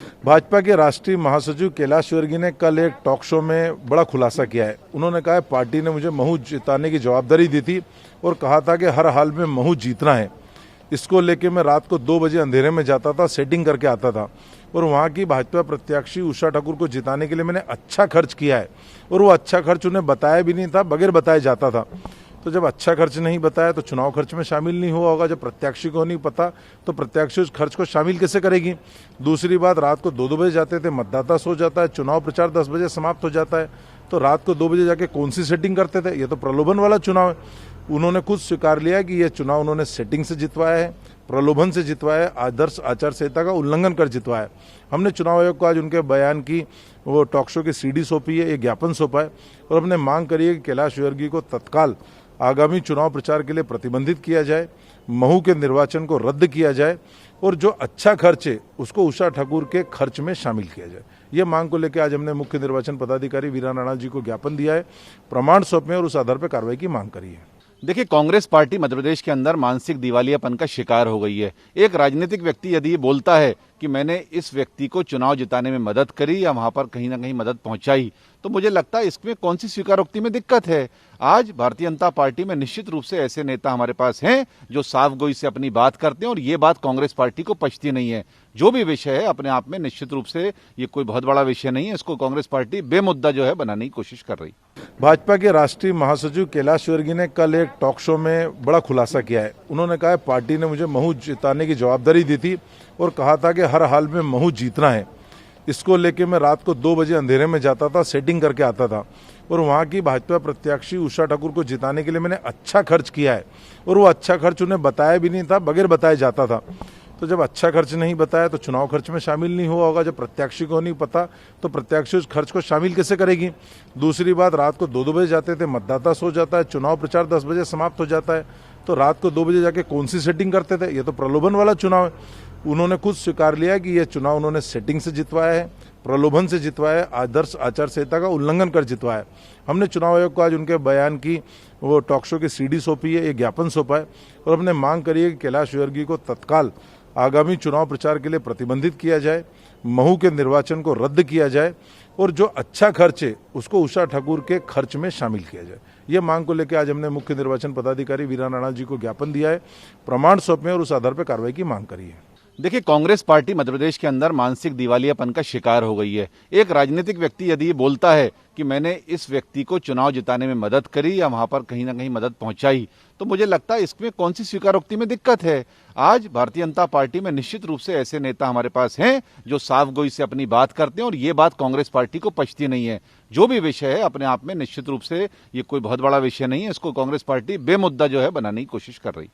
भाजपा के राष्ट्रीय महासचिव कैलाश विर्गी ने कल एक टॉक शो में बड़ा खुलासा किया है। उन्होंने कहा है पार्टी ने मुझे महू जिताने की जवाबदारी दी थी और कहा था कि हर हाल में महू जीतना है। इसको लेके मैं रात को 2 बजे अंधेरे में जाता था, सेटिंग करके आता था और वहाँ की भाजपा प्रत्याशी उषा ठाकुर को जिताने के लिए मैंने अच्छा खर्च किया है और वो अच्छा खर्च उन्हें बताया भी नहीं था, बगैर बताए जाता था। तो जब अच्छा खर्च नहीं बताया तो चुनाव खर्च में शामिल नहीं हुआ होगा। जब प्रत्याशी को नहीं पता तो प्रत्याशी उस खर्च को शामिल कैसे करेगी। दूसरी बात, रात को 2-2 बजे जाते थे, मतदाता सो जाता है, चुनाव प्रचार 10 बजे समाप्त हो जाता है, तो रात को 2 बजे जाके कौन सी सेटिंग करते थे। ये तो प्रलोभन वाला चुनाव है। उन्होंने खुद स्वीकार लिया कि यह चुनाव उन्होंने सेटिंग से जितवाया है, प्रलोभन से जितवाया है, आदर्श आचार संहिता का उल्लंघन कर जितवाया है। हमने चुनाव आयोग को आज उनके बयान की वो टॉक शो की सीडी सौंपी है, एक ज्ञापन सौंपा है और हमने मांग करी है कि कैलाश विर्गी को तत्काल आगामी चुनाव प्रचार के लिए प्रतिबंधित किया जाए, महू के निर्वाचन को रद्द किया जाए और जो अच्छा खर्च है उसको उषा ठाकुर के खर्च में शामिल किया जाए। ये मांग को लेकर आज हमने मुख्य निर्वाचन पदाधिकारी वीरा राणा जी को ज्ञापन दिया है, प्रमाण सौंपे और उस आधार पर कार्रवाई की मांग करी है। देखिए, कांग्रेस पार्टी मध्य प्रदेश के अंदर मानसिक दिवालियापन का शिकार हो गई है। एक राजनीतिक व्यक्ति यदि ये बोलता है कि मैंने इस व्यक्ति को चुनाव जिताने में मदद करी या वहां पर कहीं ना कहीं मदद पहुंचाई, तो मुझे लगता है इसमें कौन सी स्वीकारोक्ति में दिक्कत है। आज भारतीय जनता पार्टी में निश्चित रूप से ऐसे नेता हमारे पास हैं जो साफ गोई से अपनी बात करते हैं और ये बात कांग्रेस पार्टी को पचती नहीं है। जो भी विषय है अपने आप में निश्चित रूप से ये कोई बहुत बड़ा विषय नहीं है, इसको कांग्रेस पार्टी बेमुद्दा जो है बनाने की कोशिश कर रही। भाजपा के राष्ट्रीय महासचिव कैलाश विर्गी ने कल एक टॉक शो में बड़ा खुलासा किया है। उन्होंने कहा है पार्टी ने मुझे महू जिताने की जवाबदारी दी थी और कहा था कि हर हाल में महू जीतना है। इसको लेके मैं रात को 2 बजे अंधेरे में जाता था, सेटिंग करके आता था और वहाँ की भाजपा प्रत्याशी उषा ठाकुर को जिताने के लिए मैंने अच्छा खर्च किया है और वो अच्छा खर्च उन्हें बताया भी नहीं था, बगैर बताए जाता था। तो जब अच्छा खर्च नहीं बताया तो चुनाव खर्च में शामिल नहीं हुआ होगा। जब प्रत्याशी को नहीं पता तो प्रत्याशी उस खर्च को शामिल कैसे करेगी। दूसरी बात, रात को 2-2 बजे जाते थे, मतदाता सो जाता है, चुनाव प्रचार 10 बजे समाप्त हो जाता है, तो रात को 2 बजे जाके कौन सी सेटिंग करते थे। ये तो प्रलोभन वाला चुनाव है। उन्होंने खुद स्वीकार लिया कि यह चुनाव उन्होंने सेटिंग से जितवाया है, प्रलोभन से जितवाया है, आदर्श आचार संहिता का उल्लंघन कर जितवाया है। हमने चुनाव आयोग को आज उनके बयान की वो टॉक शो की सीडी सौंपी है, एक ज्ञापन सौंपा है और हमने मांग करी है कि कैलाश विर्गी को तत्काल आगामी चुनाव प्रचार के लिए प्रतिबंधित किया जाए, महू के निर्वाचन को रद्द किया जाए और जो अच्छा खर्च है उसको उषा ठाकुर के खर्च में शामिल किया जाए। ये मांग को लेकर आज हमने मुख्य निर्वाचन पदाधिकारी वीरा राणा जी को ज्ञापन दिया है, प्रमाण सौंपे और उस आधार पर कार्रवाई की मांग करी है। देखिए, कांग्रेस पार्टी मध्य प्रदेश के अंदर मानसिक दिवालियापन का शिकार हो गई है। एक राजनीतिक व्यक्ति यदि ये बोलता है कि मैंने इस व्यक्ति को चुनाव जिताने में मदद करी या वहां पर कहीं ना कहीं मदद पहुंचाई, तो मुझे लगता है इसमें कौन सी स्वीकारोक्ति में दिक्कत है। आज भारतीय जनता पार्टी में निश्चित रूप से ऐसे नेता हमारे पास हैं जो साफ गोई से अपनी बात करते हैं और ये बात कांग्रेस पार्टी को पचती नहीं है। जो भी विषय है अपने आप में निश्चित रूप से ये कोई बहुत बड़ा विषय नहीं है, इसको कांग्रेस पार्टी बेमुद्दा जो है बनाने की कोशिश कर रही।